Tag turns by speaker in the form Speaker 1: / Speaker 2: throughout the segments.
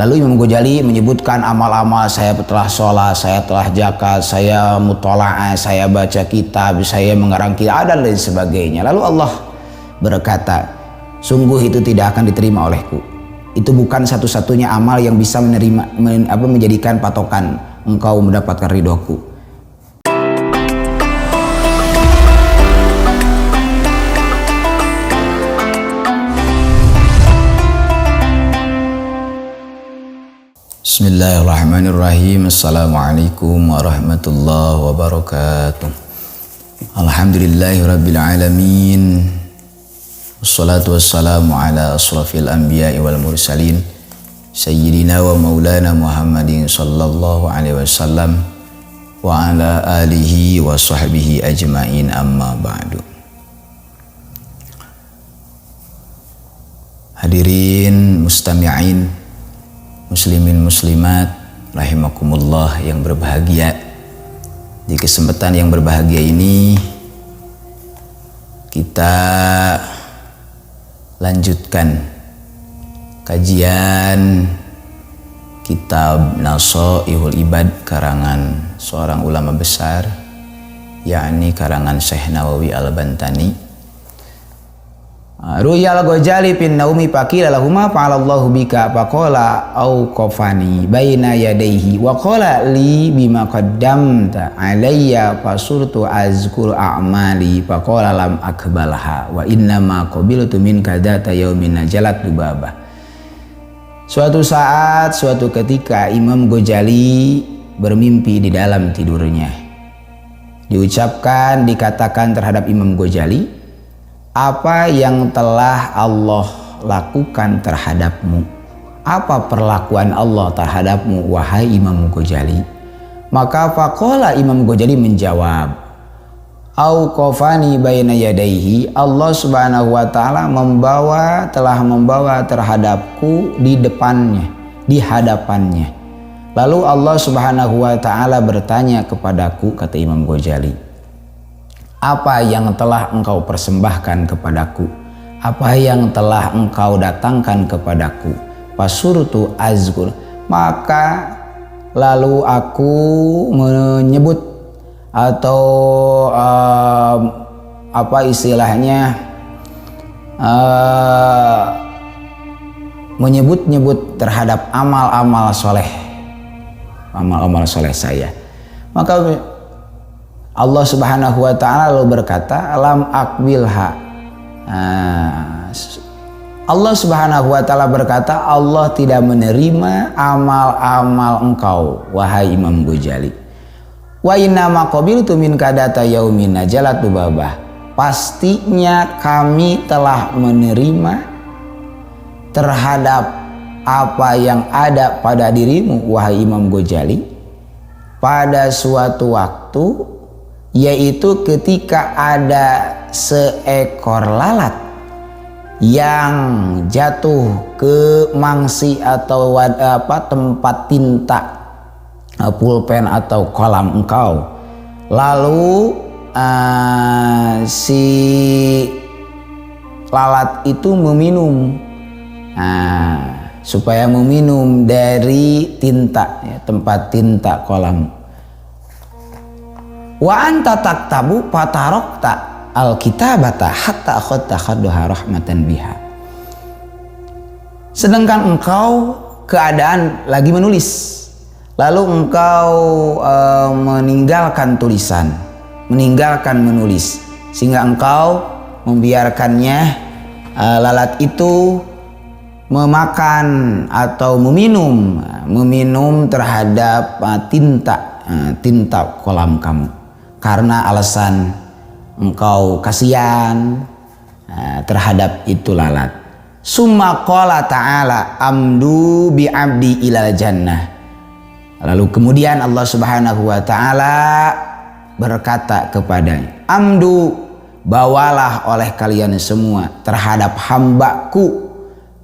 Speaker 1: lalu Imam Ghazali menyebutkan amal-amal, saya telah sholat, saya telah zakat, saya mutola'ah, saya baca kitab, saya mengarang kitab, dan lain sebagainya. Lalu Allah berkata, sungguh itu tidak akan diterima olehku. Itu bukan satu-satunya amal yang bisa menjadikan patokan engkau mendapatkan ridhoku. Bismillahirrahmanirrahim. Assalamualaikum warahmatullahi wabarakatuh. Alhamdulillahirabbil alamin. Wassalatu wassalamu ala asrafil anbiya'i wal mursalin sayyidina wa maulana Muhammadin sallallahu alaihi wasallam wa ala alihi wa sahbihi ajmain, amma ba'du. Hadirin mustami'in, muslimin muslimat rahimakumullah yang berbahagia. Di kesempatan yang berbahagia ini kita lanjutkan kajian kitab Nasaihul Ibad karangan seorang ulama besar, yakni karangan Syekh Nawawi Al-Bantani. Ru'yal Ghazali fin naumi faqila lahuma fa'alallahu bika faqala auqafani baina yadayhi wa qala li bima qaddamta alayya fasurtu azkur a'mali faqala lam akbalha wa inna ma qabiltu minka data yaumin najalat dubaba. Suatu saat, suatu ketika Imam Ghazali bermimpi di dalam tidurnya. Dikatakan terhadap Imam Ghazali, apa yang telah Allah lakukan terhadapmu? Apa perlakuan Allah terhadapmu, wahai Imam Ghazali? Maka faqala Imam Ghazali menjawab, auqafani baina yadayhi, Allah subhanahu wa ta'ala telah membawa terhadapku di depannya, di hadapannya. Lalu Allah subhanahu wa ta'ala bertanya kepadaku, kata Imam Ghazali, apa yang telah engkau persembahkan kepadaku? Apa yang telah engkau datangkan kepadaku? Fasurtu azkur, maka lalu aku menyebut atau apa istilahnya, menyebut-nyebut terhadap amal-amal soleh, amal-amal soleh saya. Maka Allah subhanahu wa ta'ala lalu berkata, alam akbilha. Allah subhanahu wa ta'ala berkata, Allah tidak menerima amal-amal engkau, wahai Imam Ghazali. Wa inna ma qabiltu minka data yaumin najalat dubabah. Pastinya kami telah menerima terhadap apa yang ada pada dirimu, wahai Imam Ghazali, pada suatu waktu, yaitu ketika ada seekor lalat yang jatuh ke mangsi atau tempat tinta, pulpen atau kolam engkau. Lalu si lalat itu meminum, supaya meminum dari tinta, ya, tempat tinta kolam. Wa anta taktabu fatarokta alkitabata hatta akhadta khadduha rahmatan biha. Sedangkan engkau keadaan lagi menulis, lalu engkau meninggalkan tulisan, meninggalkan menulis, sehingga engkau membiarkannya lalat itu memakan atau meminum terhadap tinta kolam kamu. Karena alasan engkau kasihan terhadap itu lalat. Summa qala ta'ala amdu bi abdi ilal jannah. Lalu kemudian Allah subhanahu wa ta'ala berkata kepadanya, amdu, bawalah oleh kalian semua terhadap hambaku,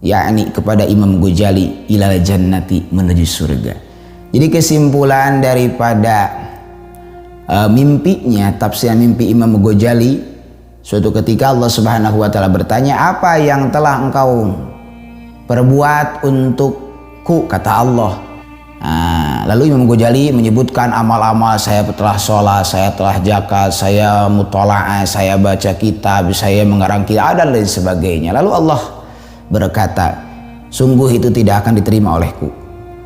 Speaker 1: yakni kepada Imam Ghazali, ilal jannati, menuju surga. Jadi kesimpulan daripada mimpinya, tafsir mimpi Imam Ghazali, suatu ketika Allah subhanahu wa ta'ala bertanya, apa yang telah engkau perbuat untuk kata Allah. Lalu Imam Ghazali menyebutkan amal-amal, saya telah sholat, saya telah zakat, saya mutola'ah, saya baca kitab, saya mengarang kitab, dan lain sebagainya. Lalu Allah berkata, sungguh itu tidak akan diterima olehku.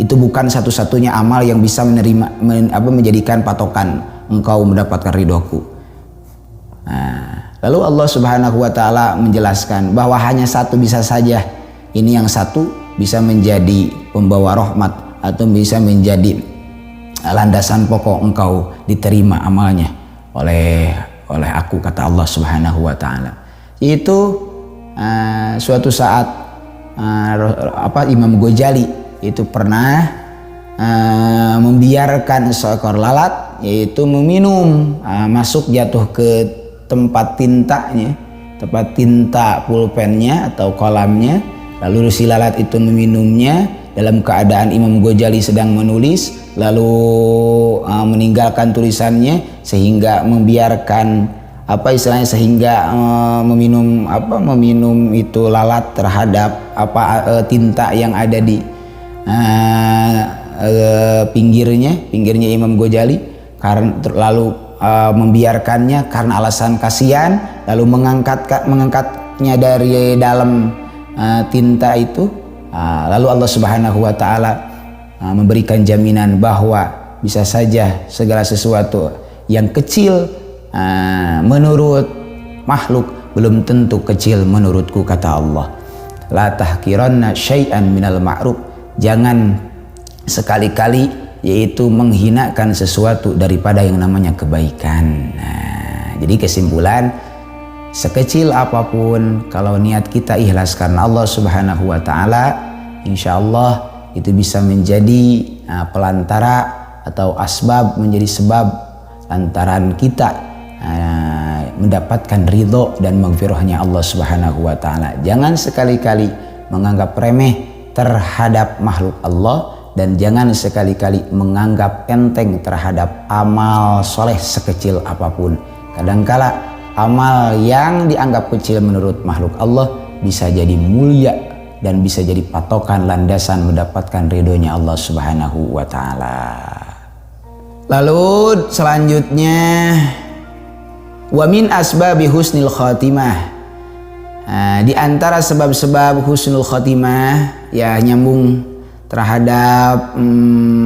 Speaker 1: Itu bukan satu-satunya amal yang bisa menjadikan patokan engkau mendapatkan ridhoku. Lalu Allah Subhanahu wa Ta'ala menjelaskan bahwa hanya satu bisa saja, ini yang satu bisa menjadi pembawa rahmat atau bisa menjadi landasan pokok engkau diterima amalnya oleh aku, kata Allah Subhanahu wa Ta'ala. Itu suatu saat Imam Ghazali itu pernah membiarkan seekor lalat, yaitu meminum, masuk jatuh ke tempat tinta pulpennya atau kolamnya, lalu si lalat itu meminumnya dalam keadaan Imam Ghazali sedang menulis, lalu meninggalkan tulisannya sehingga membiarkan meminum itu lalat terhadap tinta yang ada di pinggirnya Imam Ghazali, lalu membiarkannya karena alasan kasihan, lalu mengangkatnya dari dalam tinta itu. Lalu Allah Subhanahu wa Ta'ala memberikan jaminan bahwa bisa saja segala sesuatu yang kecil menurut makhluk belum tentu kecil menurutku, kata Allah. La tahkiranna syai'an minal ma'ruf, jangan sekali-kali yaitu menghinakan sesuatu daripada yang namanya kebaikan. Jadi kesimpulan, sekecil apapun kalau niat kita ikhlas karena Allah Subhanahu wa Ta'ala, insya Allah itu bisa menjadi pelantara atau asbab, menjadi sebab lantaran kita mendapatkan ridho dan maghfirahnya Allah Subhanahu wa Ta'ala. Jangan sekali-kali menganggap remeh terhadap makhluk Allah, dan jangan sekali-kali menganggap enteng terhadap amal soleh sekecil apapun. Kadangkala amal yang dianggap kecil menurut makhluk Allah bisa jadi mulia dan bisa jadi patokan landasan mendapatkan ridhonya Allah Subhanahu wa Ta'ala. Lalu selanjutnya, wa min asbabi husnil khatimah, di antara sebab-sebab husnul khatimah, ya nyambung terhadap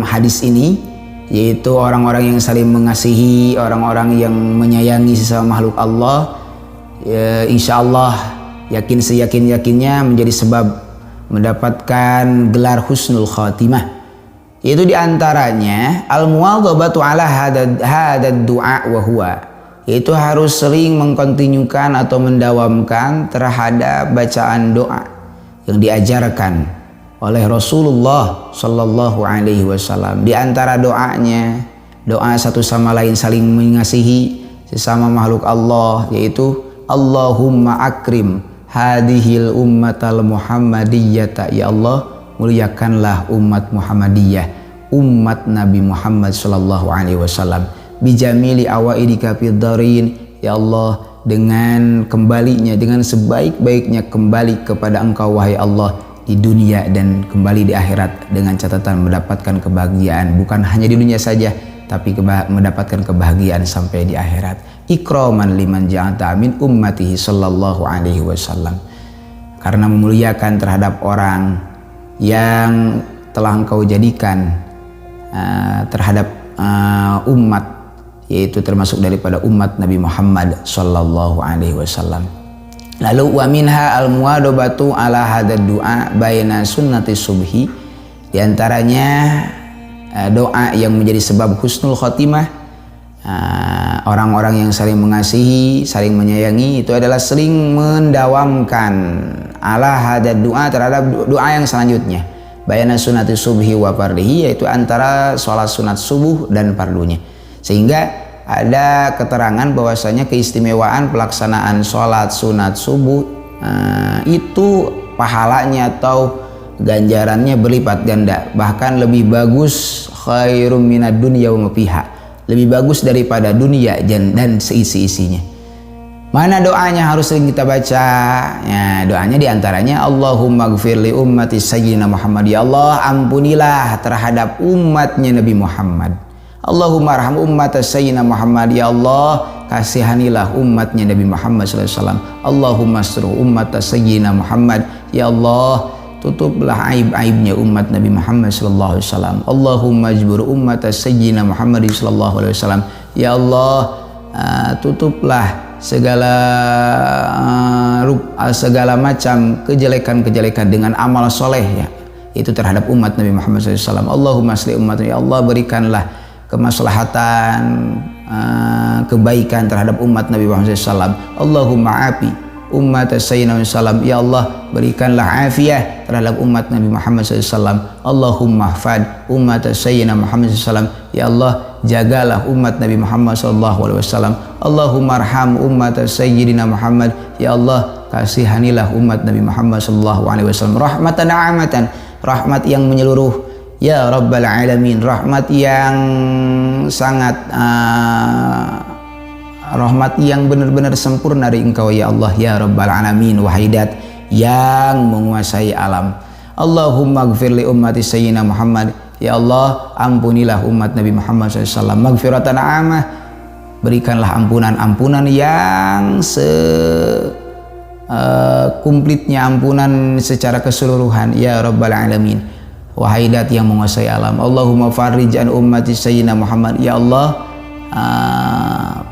Speaker 1: hadis ini, yaitu orang-orang yang saling mengasihi, orang-orang yang menyayangi sesama makhluk Allah, insya Allah yakin seyakin-yakinnya menjadi sebab mendapatkan gelar husnul khatimah. Itu diantaranya al-muwadhabatu ala hadad du'a wa huwa, yaitu harus sering mengkontinyukan atau mendawamkan terhadap bacaan doa yang diajarkan oleh Rasulullah Sallallahu Alaihi Wasallam. Di antara doanya, doa satu sama lain saling mengasihi sesama makhluk Allah, yaitu Allahumma akrim hadhil ummatal muhammadiyyata, ya Allah muliakanlah umat Muhammadiyah, umat Nabi Muhammad Sallallahu Alaihi Wasallam, bijamili awaidika fid darin, ya Allah dengan kembalinya, dengan sebaik-baiknya kembali kepada Engkau wahai Allah di dunia dan kembali di akhirat dengan catatan mendapatkan kebahagiaan bukan hanya di dunia saja tapi mendapatkan kebahagiaan sampai di akhirat. Ikraman liman ja'ata min ummatihi sallallahu alaihi wasallam, karena memuliakan terhadap orang yang telah Engkau jadikan terhadap umat, yaitu termasuk daripada umat Nabi Muhammad sallallahu alaihi wasallam. Lalu wa minha al-muwadhabatu ala hadad du'a baina sunnati subhi, di antaranya doa yang menjadi sebab husnul khotimah, orang-orang yang saling mengasihi, saling menyayangi, itu adalah sering mendawamkan ala hadad du'a terhadap doa yang selanjutnya, baina sunnati subhi wa fardhihi, yaitu antara sholat sunat subuh dan fardunya. Sehingga ada keterangan bahwasanya keistimewaan pelaksanaan sholat sunat subuh itu pahalanya atau ganjarannya berlipat ganda, bahkan lebih bagus, khairum minad dunya wa ma fiha, lebih bagus daripada dunia dan seisi-isinya. Mana doanya harus sering kita baca? Ya, doanya diantaranya Allahumma gfirli ummati sayyidina Muhammad. Ya Allah, ampunilah terhadap umatnya Nabi Muhammad. Allahumma arham ummata sayyidina Muhammad. Ya Allah, kasihanilah umatnya Nabi Muhammad SAW. Allahumma astur ummata sayyidina Muhammad. Ya Allah, tutuplah aib-aibnya umat Nabi Muhammad SAW. Allahumma ajbur ummata sayyidina Muhammad SAW. Ya Allah, tutuplah segala macam kejelekan-kejelekan dengan amal soleh, ya, itu terhadap umat Nabi Muhammad SAW. Allahumma asli umat, ya Allah, berikanlah kemaslahatan, kebaikan terhadap umat Nabi Muhammad SAW. Allahumma afi umat Sayyidina Muhammad, ya Allah, berikanlah afiah terhadap umat Nabi Muhammad SAW. Allahumma hafad umat Sayyidina Muhammad SAW, ya Allah, jagalah umat Nabi Muhammad SAW. Allahumma arham umat Sayyidina Muhammad, ya Allah, kasihanilah umat Nabi Muhammad SAW. Rahmatan amatan, rahmat yang menyeluruh, ya Rabbal Alamin, rahmat yang sangat rahmat yang benar-benar sempurna dari Engkau, ya Allah, ya Rabbal Alamin, wahidat yang menguasai alam. Allahumma gfirli ummati sayyidina Muhammad, ya Allah, ampunilah umat Nabi Muhammad SAW. Magfiratan amah, berikanlah ampunan-ampunan yang komplitnya, ampunan secara keseluruhan, ya Rabbal Alamin, wahidat yang menguasai alam. Allahumma farij an ummati sayyidina Muhammad, ya Allah,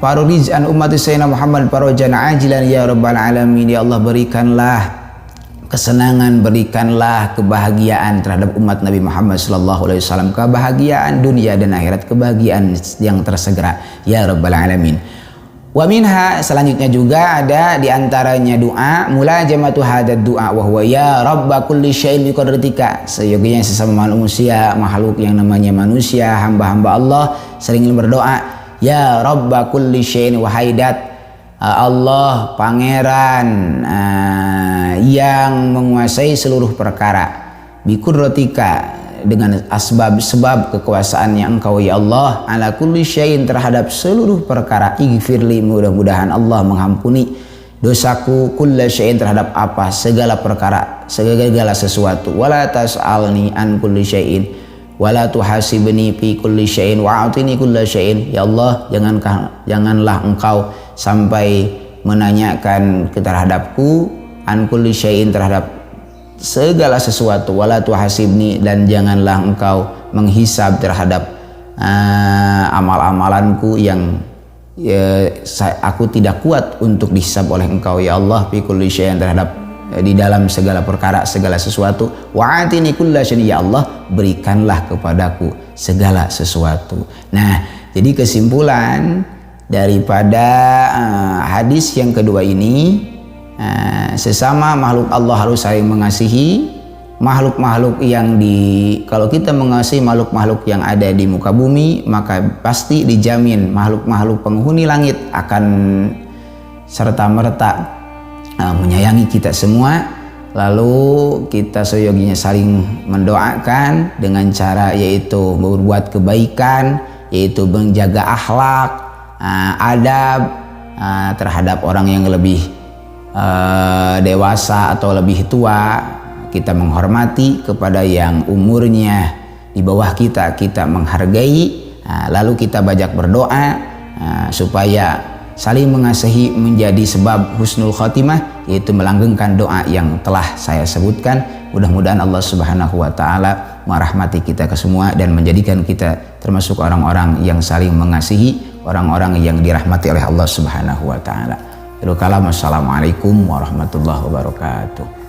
Speaker 1: farij an ummati sayyidina Muhammad farajan ajilan, ya Rabbal Alamin, ya Allah, berikanlah kesenangan, berikanlah kebahagiaan terhadap umat Nabi Muhammad SAW, kebahagiaan dunia dan akhirat, kebahagiaan yang tersegera, ya Rabbal Alamin. Wa minha, selanjutnya juga ada diantaranya doa mulajamatu hadad doa wa huwa ya Rabba kulli syai'in biqadratika. Seyogianya sesama manusia, makhluk yang namanya manusia, hamba-hamba Allah sering berdoa, ya Rabba kulli syai'in, wahai dat Allah, pangeran yang menguasai seluruh perkara, biqudratika, dengan sebab kekuasaannya Engkau, ya Allah, ala kulli syai'in, terhadap seluruh perkara. Ighfirli, mudah-mudahan Allah mengampuni dosaku, kulla syai'in, terhadap apa, segala perkara, segala sesuatu. Wala tas'alni an kulli syai'in wala tuhasibni fi kulli syai'in wa'atini kulla syai'in. Ya Allah, janganlah Engkau sampai menanyakan terhadapku an kulli syai'in, terhadap segala sesuatu, wala tuhasibni, dan janganlah Engkau menghisab terhadap amal-amalanku yang aku tidak kuat untuk dihisab oleh Engkau, ya Allah, fi kulli syai'in, terhadap di dalam segala perkara, segala sesuatu. Wa'atini kulla syai'in, ya Allah, berikanlah kepadaku segala sesuatu. Nah, jadi kesimpulan daripada hadis yang kedua ini, sesama makhluk Allah harus saling mengasihi. Makhluk-makhluk yang kalau kita mengasihi makhluk-makhluk yang ada di muka bumi, maka pasti dijamin makhluk-makhluk penghuni langit akan serta-merta menyayangi kita semua. Lalu kita seyoginya saling mendoakan dengan cara yaitu berbuat kebaikan, yaitu menjaga akhlak, adab terhadap orang yang lebih dewasa atau lebih tua. Kita menghormati kepada yang umurnya di bawah kita, kita menghargai. Lalu kita banyak berdoa supaya saling mengasihi menjadi sebab husnul khotimah, yaitu melanggengkan doa yang telah saya sebutkan. Mudah-mudahan Allah Subhanahu wa taala merahmati kita kesemua dan menjadikan kita termasuk orang-orang yang saling mengasihi, orang-orang yang dirahmati oleh Allah Subhanahu wa taala. Assalamualaikum warahmatullahi wabarakatuh.